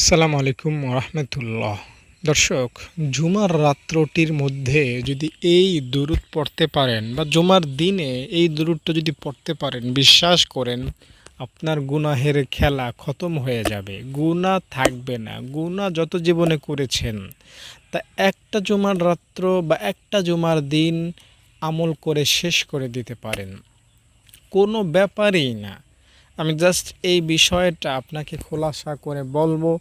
আসসালামু আলাইকুম রহমতুল্লাহ। দর্শক, জুমার রাত্রটির মধ্যে যদি এই দুরূদ পড়তে পারেন বা জুমার দিনে এই দুরূদটা যদি পড়তে পারেন, বিশ্বাস করেন আপনার গুনাহের খেলা খতম হয়ে যাবে, গুনাহ থাকবে না। গুনাহ যত জীবনে করেছেন তা একটা জুমার রাত্র বা একটা জুমার দিন আমল করে শেষ করে দিতে পারেন, কোনো ব্যাপারই না। আমি জাস্ট এই বিষয়টা আপনাকে খোলাসা করে বলবো।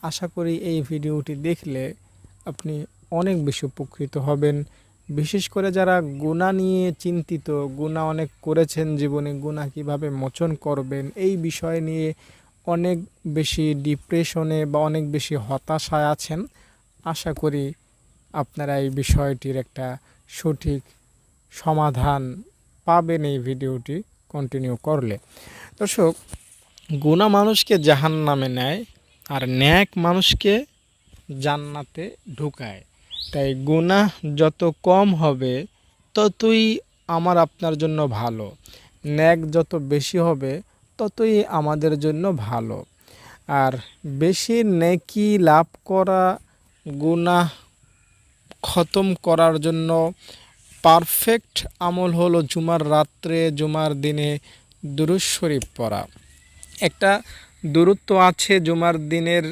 আশা করি এই ভিডিওটি দেখলে আপনি অনেক বেশি উপকৃত হবেন। বিশেষ করে যারা গুনাহ নিয়ে চিন্তিত, গুনাহ অনেক করেছেন জীবনে, গুনাহ কিভাবে মোচন করবেন এই বিষয় নিয়ে অনেক বেশি ডিপ্রেশনে বা অনেক বেশি হতাশায় আছেন, আশা করি আপনারা এই বিষয়টির একটা সঠিক সমাধান পাবেন এই ভিডিওটি কন্টিনিউ করলে। দর্শক, গুনাহ মানুষকে জাহান্নামে নেয় আর নেক মানুষকে জান্নাতে ঢুকায়। তাই গুনাহ যত কম হবে ততই আমার আপনার জন্য ভালো, নেক যত বেশি হবে ততই আমাদের জন্য ভালো। আর বেশি নেকি লাভ করা, গুনাহ খতম করার জন্য পারফেক্ট আমল হলো জুমার রাত্রে, জুমার দিনে দুরূদ শরীফ পড়া। একটা দুরূদ তো আছে জুমার দিনের,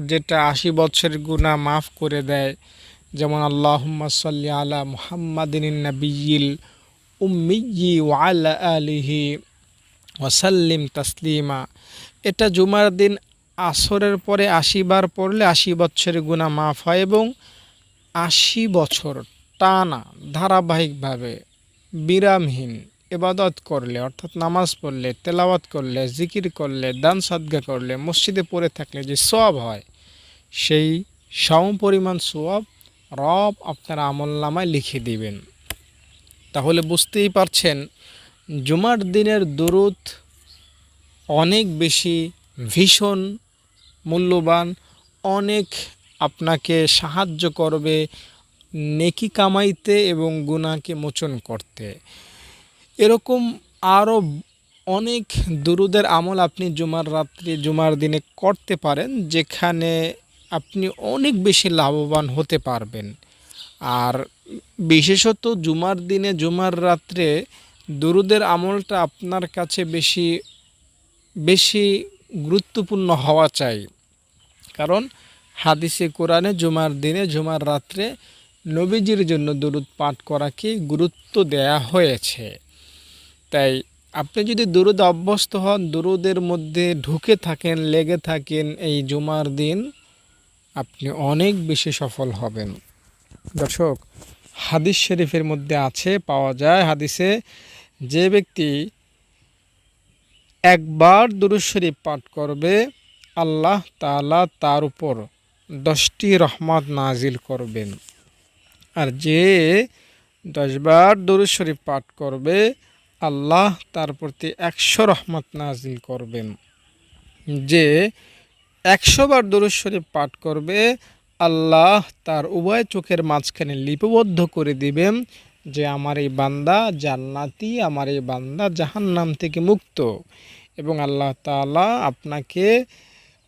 যেটা ৮০ বছরের গুনাহ মাফ করে দেয়, যেমন আল্লাহুম্মা সাল্লি আলা মুহাম্মাদিন নাবিয়্যিল উম্মিয়্যি ওয়া আলা আলিহি ওয়াসাল্লিম তাসলিমা। এটা জুমার দিন আসরের পরে ৮০ বার পড়লে ৮০ বছরের গুনাহ মাফ হয় এবং ৮০ বছর টানা ধারাবাহিকভাবে বিরামহীন ইবাদত করলে, অর্থাৎ নামাজ পড়লে, তেলাওয়াত করলে, জিকির করলে, দান সাদকা করলে, মসজিদে পড়ে থাকলে যে সওয়াব হয়, সেই সমপরিমাণ সওয়াব রব আপনার আমলনামায় লিখে দিবেন। তাহলে বুঝতেই পারছেন জুমার দিনের দুরূদ অনেক বেশি ভীষণ মূল্যবান, অনেক আপনাকে সাহায্য করবে নেকি কামাইতে এবং গুনাহকে মোচন করতে। এরকম আরও অনেক দুরূদের আমল আপনি জুমার রাত্রে, জুমার দিনে করতে পারেন, যেখানে আপনি অনেক বেশি লাভবান হতে পারবেন। আর বিশেষত জুমার দিনে, জুমার রাত্রে দুরূদের আমলটা আপনার কাছে বেশি বেশি গুরুত্বপূর্ণ হওয়া চাই। কারণ হাদিসে কোরআনে জুমার দিনে, জুমার রাত্রে নবীজির জন্য দুরূদ পাঠ করাকে গুরুত্ব দেয়া হয়েছে। তাই আপনি যদি দুরূদে অভ্যস্ত হন, দুরূদের মধ্যে ঢুকে থাকেন, লেগে থাকেন, এই জুমার দিন আপনি অনেক বেশি সফল হবেন। দর্শক, হাদিস শরীফের মধ্যে আছে, পাওয়া যায় হাদিসে, যে ব্যক্তি একবার দুরূদ শরীফ পাঠ করবে আল্লাহ তাআলা তার উপর 10টি রহমত নাজিল করবেন। আর যে 10 বার দুরূদ শরীফ পাঠ করবে আল্লাহ তার প্রতি 100 রহমত নাজিল করবেন। যে 100 বার দুরূদ শরীফ পাঠ করবে আল্লাহ তার উভয় চোখের মাঝখানে লিপিবদ্ধ করে দিবেন যে আমার এই বান্দা জান্নাতি, আমার এই বান্দা জাহান্নাম থেকে মুক্ত। এবং আল্লাহ তাআলা আপনাকে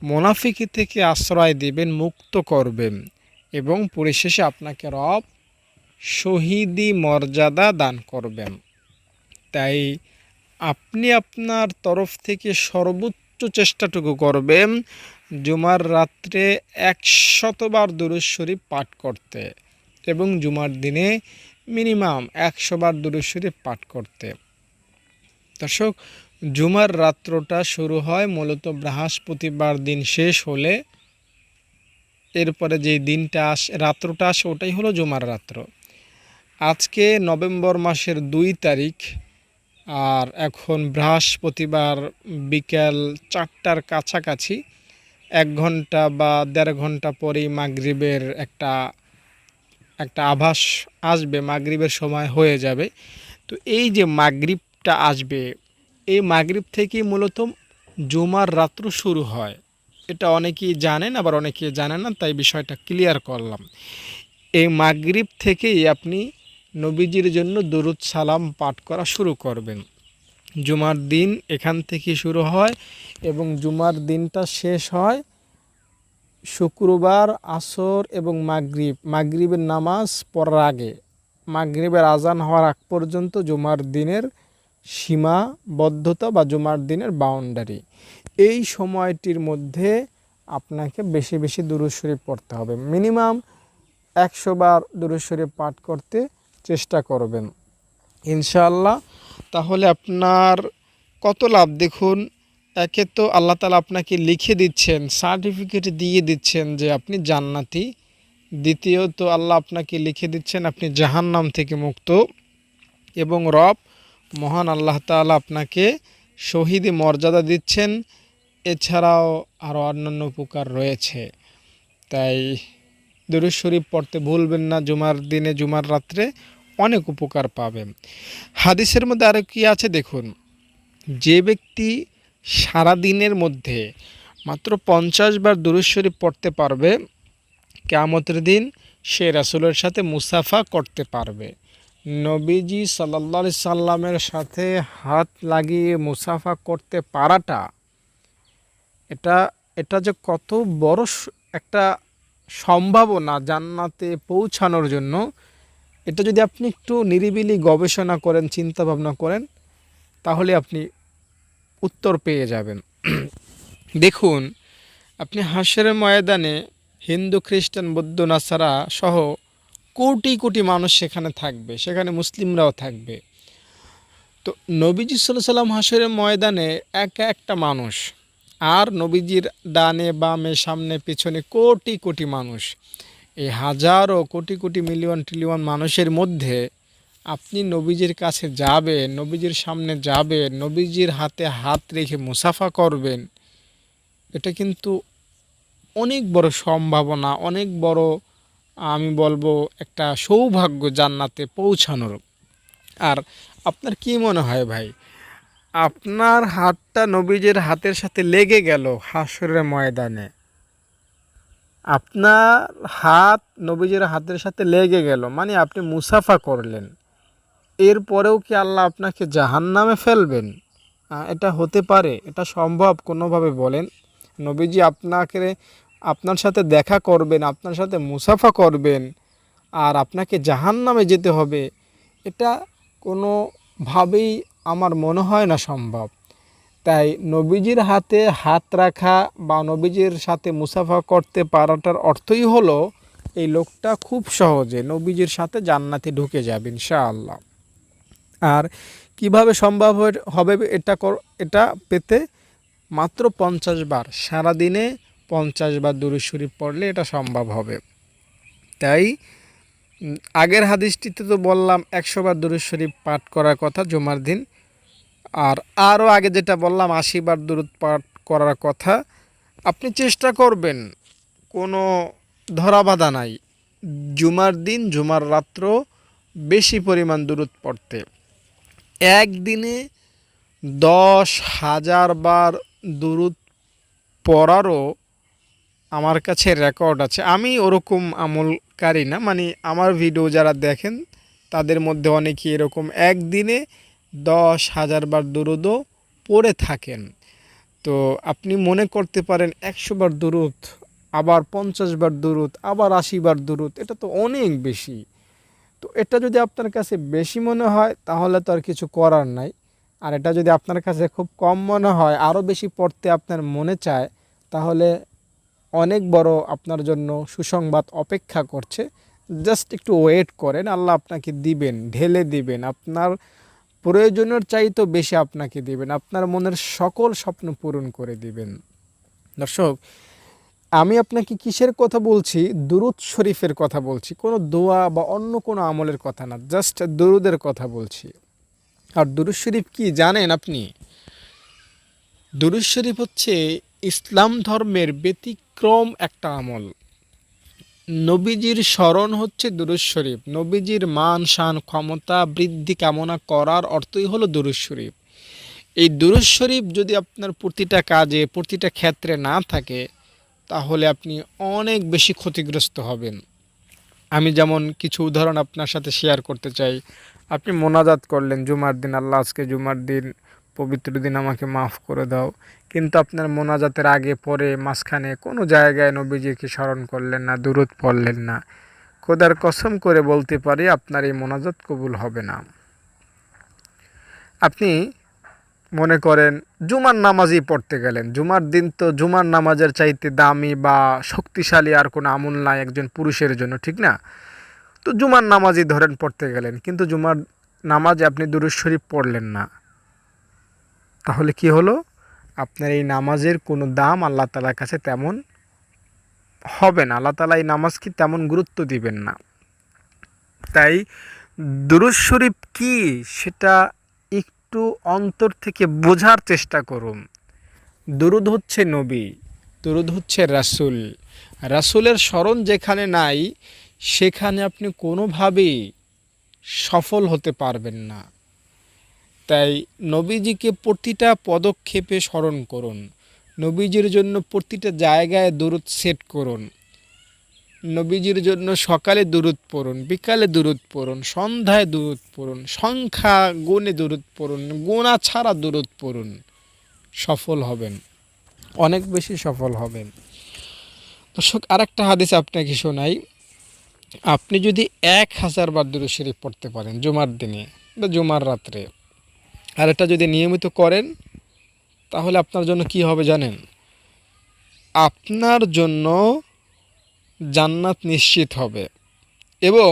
মুনাফিকি থেকে আশ্রয় দিবেন, মুক্ত করবেন এবং পরিশেষে আপনাকে রব শহীদি মর্যাদা দান করবেন। তাই আপনি আপনার তরফ থেকে সর্বোচ্চ চেষ্টাটুকু করবেন জুমার রাত্রে 100 বার দুরূদ শরীফ পাঠ করতে এবং জুমার দিনে মিনিমাম 100 বার দুরূদ শরীফ পাঠ করতে। দর্শক, জুমার রাত্রটা শুরু হয় মূলত বৃহস্পতিবার দিন শেষ হলে, এরপরে যে দিনটা আসে, রাত্রটা আসে, ওটাই হলো জুমার রাত্র। আজকে নভেম্বর মাসের 2 তারিখ, আর এখন বৃহস্পতিবার বিকেল 4টার কাছাকাছি। 1 ঘন্টা বা 1.5 ঘন্টা পরেই মাগরিবের একটা আভাস আসবে, মাগরিবের সময় হয়ে যাবে। তো এই যে মাগরিবটা আসবে, এই মাগরিব থেকেই মূলত জুমার রাত্র শুরু হয়। এটা অনেকেই জানেন, আবার অনেকেই জানেন না, তাই বিষয়টা ক্লিয়ার করলাম। এই মাগরিব থেকেই আপনি নবীজির জন্য দরুদ সালাম পাঠ করা শুরু করবেন। জুমার দিন এখান থেকে শুরু হয় এবং জুমার দিনটা শেষ হয় শুক্রবার আসর এবং মাগরিবের নামাজ পড়ার আগে, মাগরিবের আজান হওয়ার আগ পর্যন্ত জুমার দিনের সীমাবদ্ধতা বা জুমার দিনের বাউন্ডারি, এই সময়টির মধ্যে আপনাকে বেশি বেশি দুরূদ শরীফ পড়তে হবে। মিনিমাম 100 বার দুরূদ শরীফ পাঠ করতে চেষ্টা করবেন ইনশাআল্লাহ। তাহলে আপনার কত লাভ দেখুন। একে তো আল্লাহ তাআলা আপনাকে লিখে দিচ্ছেন, সার্টিফিকেট দিয়ে দিচ্ছেন যে আপনি জান্নাতি। দ্বিতীয়ত আল্লাহ আপনাকে লিখে দিচ্ছেন আপনি জাহান্নাম থেকে মুক্ত, এবং রব মহান আল্লাহ তাআলা আপনাকে শহীদ মর্যাদা দিচ্ছেন। এছাড়াও আরও অন্যান্য উপকার রয়েছে। তাই দুরূদ শরীফ পড়তে ভুলবেন না। জুমার দিনে, জুমার রাত্রে অনেক উপকার পাবেন। হাদিসের মধ্যে আরও কি আছে দেখুন, যে ব্যক্তি সারা দিনের মধ্যে মাত্র 50 বার দুরূদ শরীফ পড়তে পারবে, কিয়ামতের দিন সে রাসূলের সাথে মুসাফা করতে পারবে। নবীজি সাল্লাল্লাহু আলাইহি সাল্লামের সাথে হাত লাগিয়ে মুসাফা করতে পারাটা, এটা যে কত বড় একটা সম্ভাবনা জান্নাতে পৌঁছানোর জন্য, এটা যদি আপনি একটু নিরিবিলি গবেষণা করেন, চিন্তা ভাবনা করেন, তাহলে আপনি উত্তর পেয়ে যাবেন। দেখুন, আপনি হাশরের ময়দানে হিন্দু, খ্রিস্টান, বৌদ্ধ, নাসারা সহ কোটি কোটি মানুষ সেখানে থাকবে, সেখানে মুসলিমরাও থাকবে। তো নবীজি সাল্লাল্লাহু আলাইহি সাল্লাম হাশরের ময়দানে একা একটা মানুষ, আর নবীজির ডানে বামে সামনে পিছনে কোটি কোটি মানুষ। এই হাজারো কোটি কোটি মিলিয়ন ট্রিলিয়ন মানুষের মধ্যে আপনি নবীজির কাছে যাবেন, নবীজির সামনে যাবেন, নবীজির হাতে হাত রেখে মুসাফা করবেন। এটা কিন্তু অনেক বড় সম্ভাবনা, অনেক বড়, আমি বলবো একটা সৌভাগ্য জান্নাতে পৌঁছানোর। আর আপনার কি মনে হয় ভাই, আপনার হাতটা নবীজির হাতের সাথে লেগে গেল হাশরের ময়দানে, আপনার হাত নবীজির হাতের সাথে লেগে গেল মানে আপনি মুসাফা করলেন, এরপরেও কি আল্লাহ আপনাকে জাহান্নামে ফেলবেন? এটা হতে পারে? এটা সম্ভব কোনোভাবে বলেন? নবীজি আপনার সাথে দেখা করবেন, আপনার সাথে মুসাফা করবেন, আর আপনাকে জাহান্নামে যেতে হবে, এটা কোনোভাবেই আমার মনে হয় না সম্ভব। তাই নবীজির হাতে হাত রাখা বা নবীজির সাথে মুসাফা করতে পারাটার অর্থই হলো এই লোকটা খুব সহজে নবীজির সাথে জান্নাতে ঢুকে যাবে ইনশাআল্লাহ। আর কিভাবে সম্ভব হবে এটা পেতে? মাত্র 50 বার, সারাদিনে 50 বার দুরূদ শরীফ পড়লে এটা সম্ভব হবে। তাই আগের হাদিসটিতে তো বললাম 100 বার দুরূদ শরীফ পাঠ করার কথা জুমার দিন, আর আরও আগে যেটা বললাম 80 বার দুরূদ পাঠ করার কথা। আপনি চেষ্টা করবেন, কোনো ধরাবাধা নাই, জুমার দিন, জুমার রাত্র বেশি পরিমাণ দুরূদ পড়তে। একদিনে 10,000 বার দুরূদ পড়ারও আমার কাছে রেকর্ড আছে। আমি ওরকম আমলকারী না, মানে আমার ভিডিও যারা দেখেন তাদের মধ্যে অনেকেই এরকম একদিনে 10,000 বার দুরূদও পড়ে থাকেন। তো আপনি মনে করতে পারেন 100 বার দুরূদ, আবার 50 বার দুরূদ, আবার 80 বার দুরূদ, এটা তো অনেক বেশি। তো এটা যদি আপনার কাছে বেশি মনে হয় তাহলে তো আর কিছু করার নাই। আর এটা যদি আপনার কাছে খুব কম মনে হয়, আরও বেশি পড়তে আপনার মনে চায়, তাহলে অনেক বড় আপনার জন্য সুসংবাদ অপেক্ষা করছে। জাস্ট একটু ওয়েট করেন, আল্লাহ আপনাকে দিবেন, ঢেলে দিবেন, আপনার প্রয়োজনের চাইতেও বেশি আপনাকে দিবেন, আপনার মনের সকল স্বপ্ন পূরণ করে দিবেন। দর্শক, আমি আপনাকে কিসের কথা বলছি? দুরূদ শরীফের কথা বলছি, কোনো দোয়া বা অন্য কোনো আমলের কথা না, জাস্ট দুরূদের কথা বলছি। আর দুরূদ শরীফ কি জানেন আপনি? দুরূদ শরীফ হচ্ছে ইসলাম ধর্মের ব্যতিক্রম একটা আমল। নবীজির স্মরণ হচ্ছে দুরূদ শরীফ। নবীজির মান শান ক্ষমতা বৃদ্ধি কামনা করার অর্থই হলো দুরূদ শরীফ। এই দুরূদ শরীফ যদি আপনার প্রতিটা কাজে, প্রতিটা ক্ষেত্রে না থাকে, তাহলে আপনি অনেক বেশি ক্ষতিগ্রস্ত হবেন। আমি যেমন কিছু উদাহরণ আপনার সাথে শেয়ার করতে চাই। আপনি মোনাজাত করলেন জুমার দিন, আল্লাহ আজকে জুমার দিন পবিত্র দিন আমাকে মাফ করে দাও, কিন্তু আপনার মোনাজাতের আগে পরে মাঝখানে কোনো জায়গায় নবীজিকে স্মরণ করলেন না, দুরূদ পড়লেন না, খোদার কসম করে বলতে পারি আপনার এই মোনাজাত কবুল হবে না। আপনি মনে করেন জুমার নামাজই পড়তে গেলেন, জুমার দিন তো জুমার নামাজের চাইতে দামি বা শক্তিশালী আর কোনো আমল নাই একজন পুরুষের জন্য, ঠিক না? তো জুমার নামাজই ধরেন পড়তে গেলেন, কিন্তু জুমার নামাজে আপনি দুরূদ শরীফ পড়লেন না, তাহলে কি হলো? আপনার এই নামাজের কোনো দাম আল্লাহ তাআলার কাছে তেমন হবে না, আল্লাহ তাআলা এই নামাজকে তেমন গুরুত্ব দিবেন না। তাই দুরূদ শরীফ কি সেটা একটু অন্তর থেকে বোঝার চেষ্টা করুন। দুরূদ হচ্ছে নবী, দুরূদ হচ্ছে রাসূল, রাসূলের স্মরণ যেখানে নাই সেখানে আপনি কোনোভাবেই সফল হতে পারবেন না। তাই নবীজিকে প্রতিটা পদক্ষেপে স্মরণ করুন, নবীজির জন্য প্রতিটা জায়গায় দুরূদ সেট করুন, নবীজির জন্য সকালে দুরূদ পড়ুন, বিকালে দুরূদ পড়ুন, সন্ধ্যায় দুরূদ পড়ুন, সংখ্যা গুণে দুরূদ পড়ুন, গোনা ছাড়া দুরূদ পড়ুন, সফল হবেন, অনেক বেশি সফল হবেন। দর্শক, আরেকটা হাদিস আপনাকে শোনাই। আপনি যদি 1000 বার দুরূদ শরীফ পড়তে পারেন জুমার দিনে বা জুমার রাত্রে, আর এটা যদি নিয়মিত করেন, তাহলে আপনার জন্য কি হবে জানেন? আপনার জন্য জান্নাত নিশ্চিত হবে, এবং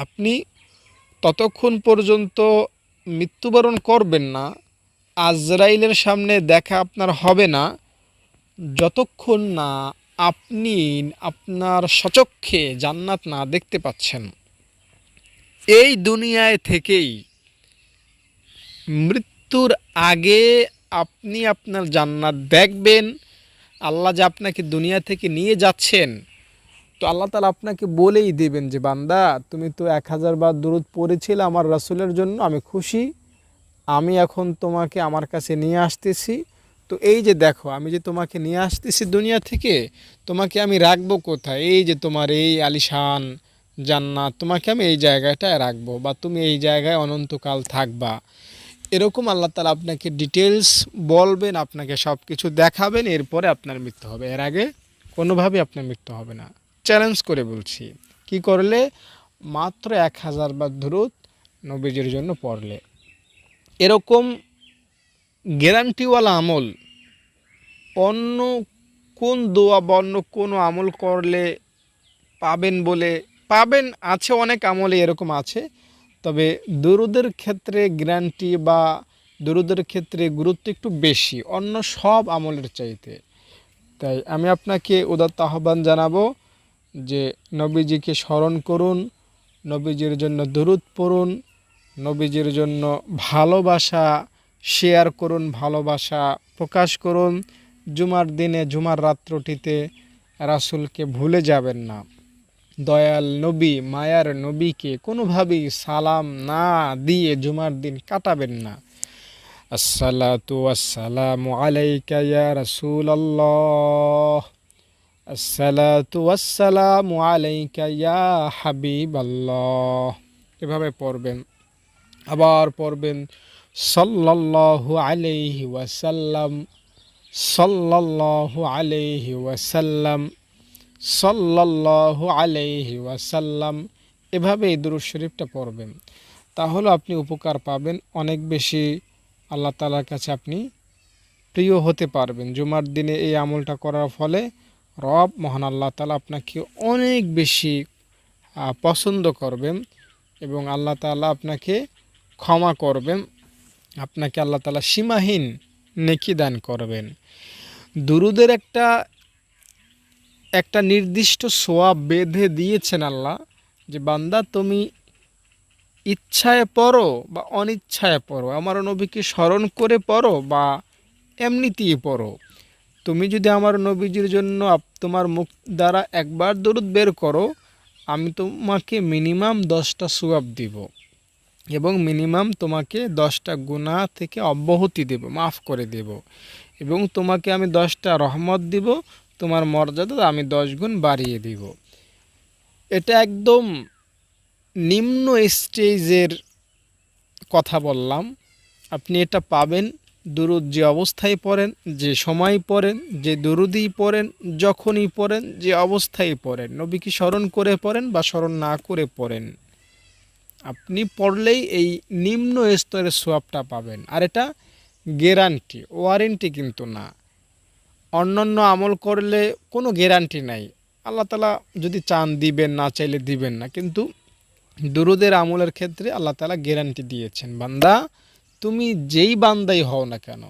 আপনি ততক্ষণ পর্যন্ত মৃত্যুবরণ করবেন না, আজরাইলের সামনে দেখা আপনার হবে না, যতক্ষণ না আপনি আপনার স্বচক্ষে জান্নাত না দেখতে পাচ্ছেন। এই দুনিয়ায় থেকেই মৃত্যুর আগে আপনি আপনার জান্নাত দেখবেন। আল্লাহ যে আপনাকে দুনিয়া থেকে নিয়ে যাচ্ছেন, তো আল্লাহ তাআলা আপনাকে বলেই দেবেন যে বান্দা, তুমি তো 1000 বার দুরূদ পড়েছিলে আমার রাসূলের জন্য, আমি খুশি, আমি এখন তোমাকে আমার কাছে নিয়ে আসতেছি। তো এই যে দেখো, আমি যে তোমাকে নিয়ে আসতেছি দুনিয়া থেকে, তোমাকে আমি রাখবো কোথায়? এই যে তোমার এই আলিশান জান্নাত, তোমাকে আমি এই জায়গাটায় রাখবো, বা তুমি এই জায়গায় অনন্তকাল থাকবা। এরকম আল্লাহ তাআলা আপনাকে ডিটেলস বলবেন, আপনাকে সব কিছু দেখাবেন, এরপরে আপনার মৃত্যু হবে। এর আগে কোনোভাবেই আপনার মৃত্যু হবে না, চ্যালেঞ্জ করে বলছি। কি করলে? মাত্র 1000 বার দুরূদ নবীজির জন্য পড়লে। এরকম গ্যারান্টিওয়ালা আমল অন্য কোন দোয়া বা অন্য কোনো আমল করলে পাবেন বলে, পাবেন আছে, অনেক আমলে এরকম আছে, তবে দুরূদের ক্ষেত্রে গ্যারান্টি বা দুরূদের ক্ষেত্রে গুরুত্ব একটু বেশি অন্য সব আমলের চাইতে। তাই আমি আপনাকে উদাত্ত আহ্বান জানাবো যে নবীজিকে স্মরণ করুন, নবীজির জন্য দুরূদ পড়ুন, নবীজির জন্য ভালোবাসা শেয়ার করুন, ভালোবাসা প্রকাশ করুন। জুমার দিনে জুমার রাত্রটিতে রাসূলকে ভুলে যাবেন না। দয়াল নবী, মায়ার নবীকে কোনোভাবেই সালাম না দিয়ে জুমার দিন কাটাবেন না। আসসালাতু ওয়াসসালামু আলাইকা ইয়া রাসূলাল্লাহ, আসসালাতু ওয়াসসালামু আলাইকা ইয়া হাবিবাল্লাহ, এভাবে পড়বেন। আবার পড়বেন সাল্লাল্লাহু আলাইহি ওয়াসাল্লাম, সাল্লাল্লাহু আলাইহি ওয়াসাল্লাম, সাল্লাল্লাহু আলাইহি ওয়াসাল্লাম, এভাবে এই দুরূদ শরীফটা পড়বেন। তাহলে আপনি উপকার পাবেন, অনেক বেশি আল্লাহ তাআলার কাছে আপনি প্রিয় হতে পারবেন। জুমার দিনে এই আমলটা করার ফলে রব মহান আল্লাহ তাআলা আপনাকে অনেক বেশি পছন্দ করবেন, এবং আল্লাহ তাআলা আপনাকে ক্ষমা করবেন, আপনাকে আল্লাহ তাআলা সীমাহীন নেকি দান করবেন। দুরূদের একটা নির্দিষ্ট সোয়াব বেঁধে দিয়েছেন আল্লাহ, যে বান্দা তুমি ইচ্ছায় পড়ো বা অনিচ্ছায় পড়ো, আমার নবীকে স্মরণ করে পড়ো বা এমনিতেই পড়ো, তুমি যদি আমার নবীজির জন্য তোমার মুখ দ্বারা একবার দরুদ বের করো, আমি তোমাকে মিনিমাম 10টা সোয়াব দিব, এবং মিনিমাম তোমাকে 10টা গুনাহ থেকে অব্যাহতি দেব, মাফ করে দেব, এবং তোমাকে আমি 10টা রহমত দিব, তোমার মর্যাদা আমি 10 গুণ বাড়িয়ে দিব। এটা একদম নিম্ন স্টেজের কথা বললাম, আপনি এটা পাবেন দুরুদ যে অবস্থায় পড়েন, যে সময় পড়েন, যে দুরুদই পড়েন, যখনই পড়েন, যে অবস্থায় পড়েন, নবীকে স্মরণ করে পড়েন বা স্মরণ না করে পড়েন, আপনি পড়লেই এই নিম্ন স্তরের সোয়াবটা পাবেন। আর এটা গ্যারান্টি, ওয়ারেন্টি কিন্তু না। অন্যান্য আমল করলে কোনো গ্যারান্টি নাই। আল্লাহ তাআলা যদি চান দিবেন, না চাইলে দিবেন না। কিন্তু দুরুদের আমলের ক্ষেত্রে আল্লাহ তাআলা গ্যারান্টি দিয়েছেন, বান্দা তুমি যেই বান্দাই হও না কেন,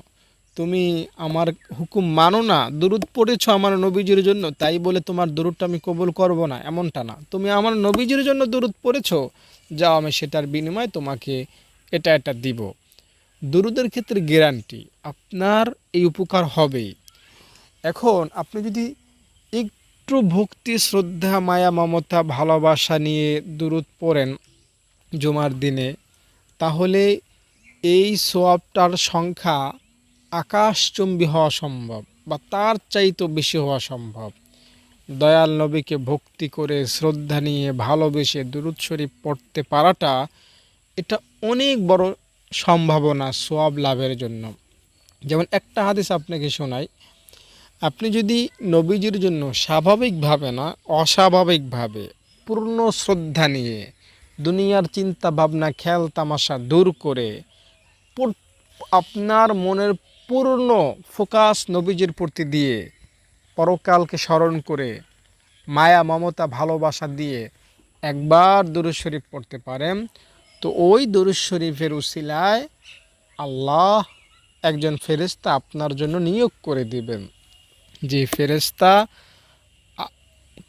তুমি আমার হুকুম মানো না, দুরুদ পড়েছো আমার নবীজির জন্য, তাই বলে তোমার দুরুদটা আমি কবুল করব না, এমনটা না। তুমি আমার নবীজির জন্য দুরুদ পড়েছো, যাও আমি সেটার বিনিময়ে তোমাকে এটা এটা দিব। দুরুদের ক্ষেত্রে গ্যারান্টি আপনার এই উপকার হবেই। এখন আপনি যদি একটু ভক্তি, শ্রদ্ধা, মায়া, মমতা, ভালোবাসা নিয়ে দুরুদ পড়েন জুমার দিনে, তাহলে এই সোয়াবটার সংখ্যা আকাশচুম্বী হওয়া সম্ভব বা তার চাইতেও বেশি হওয়া সম্ভব। দয়াল নবীকে ভক্তি করে, শ্রদ্ধা নিয়ে, ভালোবেসে দুরুদ শরীফ পড়তে পারাটা, এটা অনেক বড় সম্ভাবনা সোয়াব লাভের জন্য। যেমন একটা হাদিস আপনাকে শোনাই। আপনি যদি নবীজির জন্য স্বাভাবিকভাবে না, অস্বাভাবিকভাবে পূর্ণ শ্রদ্ধা নিয়ে, দুনিয়ার চিন্তা ভাবনা, খেয়াল তামাশা দূর করে, আপনার মনের পূর্ণ ফোকাস নবীজির প্রতি দিয়ে, পরকালকে স্মরণ করে, মায়া, মমতা, ভালোবাসা দিয়ে একবার দুরূদ শরীফ পড়তে পারেন, তো ওই দুরূদ শরীফের উসিলায় আল্লাহ একজন ফেরেশতা আপনার জন্য নিয়োগ করে দিবেন, যে ফেরেশতা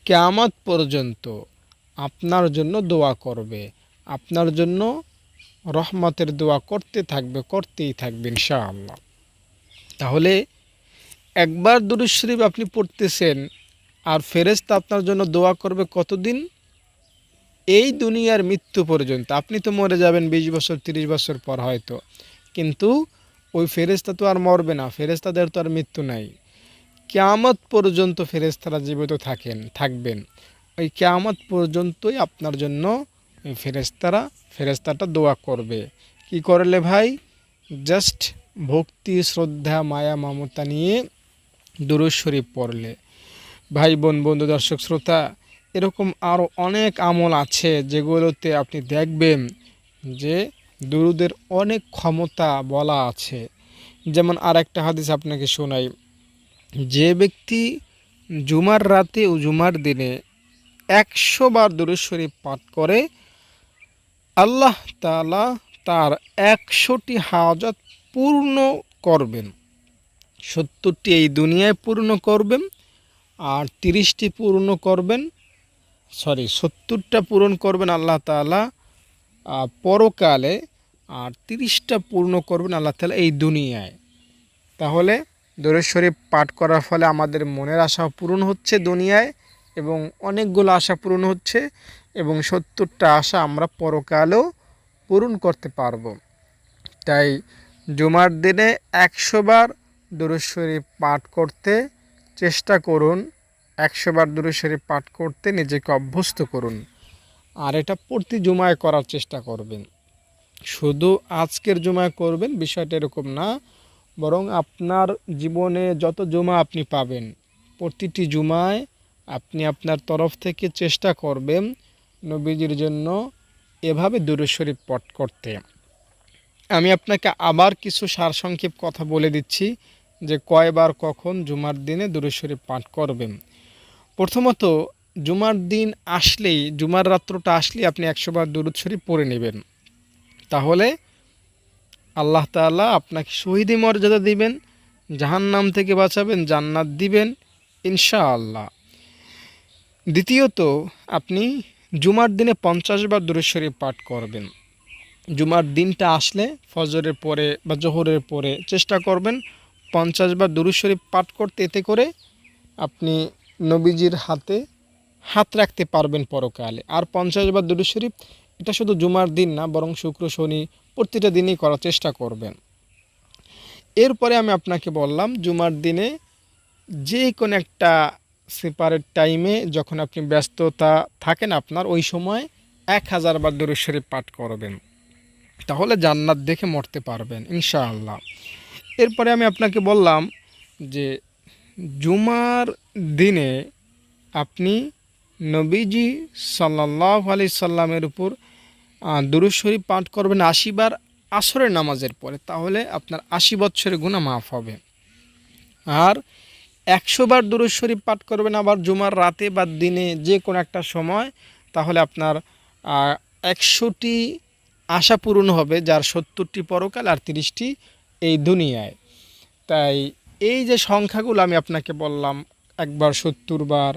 কিয়ামত পর্যন্ত আপনার জন্য দোয়া করবে, আপনার জন্য রহমতের দোয়া করতে থাকবে, করতেই থাকবে ইনশাআল্লাহ। তাহলে একবার দুরূদ শরীফ আপনি পড়তেছেন, আর ফেরেশতা আপনার জন্য দোয়া করবে কতদিন? এই দুনিয়ার মৃত্যু পর্যন্ত। আপনি তো মরে যাবেন ২০ বছর ৩০ বছর পর হয়তো, কিন্তু ওই ফেরেশতা তো আর মরবে না, ফেরেশতাদের তো আর মৃত্যু নাই। কিয়ামত পর্যন্ত ফেরেশতারা জীবিত থাকবেন। ওই কিয়ামত পর্যন্তই আপনার জন্য ওই ফেরেশতাটা দোয়া করবে। কি করলে ভাই? জাস্ট ভক্তি, শ্রদ্ধা, মায়া, মমতা নিয়ে দুরূদ শরীফ পড়লে। ভাই বোন, বন্ধু, দর্শক শ্রোতা, এরকম আরও অনেক আমল আছে যেগুলোতে আপনি দেখবেন যে দুরূদের অনেক ক্ষমতা বলা আছে। যেমন আর একটা হাদিস আপনাকে শোনাই। যে ব্যক্তি জুমার রাতে ও জুমার দিনে ১০০ বার দুরূদ শরীফ পাঠ করে, আল্লাহ তাআলা তার ১০০টি হাজাত পূর্ণ করবেন। ৭০টি এই দুনিয়ায় পূর্ণ করবেন, আর ৩০টি পূর্ণ করবেন, ৭০টা পূরণ করবেন আল্লাহ তাআলা পরকালে, আর ৩০টা পূর্ণ করবেন আল্লাহ তাআলা এই দুনিয়ায়। তাহলে দরুদ শরীফ পাঠ করার ফলে আমাদের মনের আশা পূরণ হচ্ছে দুনিয়ায়, এবং অনেকগুলো আশা পূরণ হচ্ছে, এবং ৭০টা আশা আমরা পরকালেও পূরণ করতে পারব। তাই জুমার দিনে ১০০ বার দরুদ শরীফ পাঠ করতে চেষ্টা করুন। ১০০ বার দরুদ শরীফ পাঠ করতে নিজেকে অভ্যস্ত করুন। আর এটা প্রতি জুমায় করার চেষ্টা করবেন। শুধু আজকের জুমায় করবেন বিষয়টা এরকম না, বরং আপনার জীবনে যত জুমা আপনি পাবেন, প্রতিটি জুমায় আপনি আপনার তরফ থেকে চেষ্টা করবেন নবীজির জন্য এভাবে দুরূদ শরীফ পাঠ করতে। আমি আপনাকে আবার কিছু সারসংক্ষেপ কথা বলে দিচ্ছি যে কয়বার কখন জুমার দিনে দুরূদ শরীফ পাঠ করবেন। প্রথমত, জুমার দিন আসলেই, জুমার রাত্রটা আসলেই আপনি ১০০ বার দুরূদ শরীফ পড়ে নেবেন। তাহলে আল্লাহ তাআলা আপনাকে শহীদি মর্যাদা দিবেন, জাহান্নাম থেকে বাঁচাবেন, জান্নাত দিবেন ইনশাআল্লাহ। দ্বিতীয়ত, আপনি জুমার দিনে ৫০ বার দুরূদ শরীফ পাঠ করবেন। জুমার দিনটা আসলে ফজরের পরে বা জোহরের পরে চেষ্টা করবেন ৫০ বার দুরূদ শরীফ পাঠ করতে। এতে করে আপনি নবীজির হাতে হাত রাখতে পারবেন পরকালে। আর ৫০ বার দুরূদ শরীফ এটা শুধু জুমার দিন না, বরং শুক্র, শনি প্রতিটা দিনই করার চেষ্টা করবেন। এরপরে আমি আপনাকে বললাম জুমার দিনে যে কোনো একটা সেপারেট টাইমে, যখন আপনি ব্যস্ততা থাকেন আপনার, ওই সময় ১০০০ বার দুরূদ শরীফ পাঠ করবেন। তাহলে জান্নাত দেখে মরতে পারবেন ইনশাআল্লাহ। এরপরে আমি আপনাকে বললাম যে জুমার দিনে আপনি নবীজি সাল্লাল্লাহু আলাইহি সাল্লামের উপর দুরূদ শরীফ পাঠ করবেন ৮০ বার আসরের নামাজের পরে, তাহলে আপনার ৮০ বৎসরের গুনাহ মাফ হবে। আর ১০০ বার দুরূদ শরীফ পাঠ করবেন আবার জুমার রাতে বা দিনে যে কোনো একটা সময়, তাহলে আপনার ১০০টি আশা পূরণ হবে, যার ৭০টি পরকাল আর ৩০টি এই দুনিয়ায়। তাই এই যে সংখ্যাগুলো আমি আপনাকে বললাম, একবার ৭০ বার,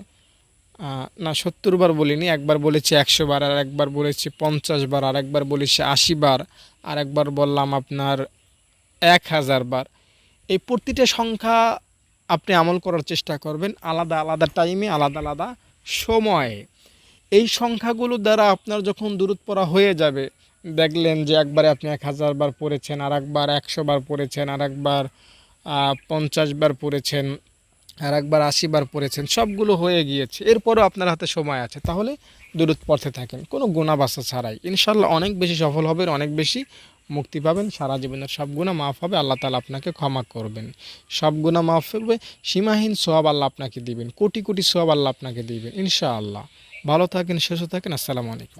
না ৭০ বার বলিনি, একবার বলেছি ১০০ বার, আর একবার বলেছি ৫০ বার, আর একবার বলেছি ৮০ বার, আর একবার বললাম আপনার ১০০০ বার। এই প্রতিটা সংখ্যা আপনি আমল করার চেষ্টা করবেন আলাদা আলাদা টাইমে, আলাদা আলাদা সময়ে। এই সংখ্যাগুলো দ্বারা আপনার যখন দুরূদ পড়া হয়ে যাবে, দেখলেন যে একবারে আপনি ১০০০ বার পড়েছেন, আর একবার ১০০ বার পড়েছেন, আর একবার ৫০ বার পড়েছেন, আর একবার ৮০ বার পড়েছেন, সবগুলো হয়ে গিয়েছে, এরপরও আপনার হাতে সময় আছে, তাহলে দুরূদ পড়তে থাকেন কোনো গুনাহ বাছা ছাড়াই। ইনশাআল্লাহ অনেক বেশি সফল হবেন, অনেক বেশি মুক্তি পাবেন, সারা জীবনের সব গুনাহ মাফ হবে, আল্লাহ তাআলা আপনাকে ক্ষমা করবেন, সব গুনাহ মাফ হবে, সীমাহীন সওয়াব আল্লাহ আপনাকে দিবেন, কোটি কোটি সওয়াব আল্লাহ আপনাকে দিবেন ইনশাআল্লাহ। ভালো থাকেন, সুস্থ থাকেন, আসসালামু আলাইকুম।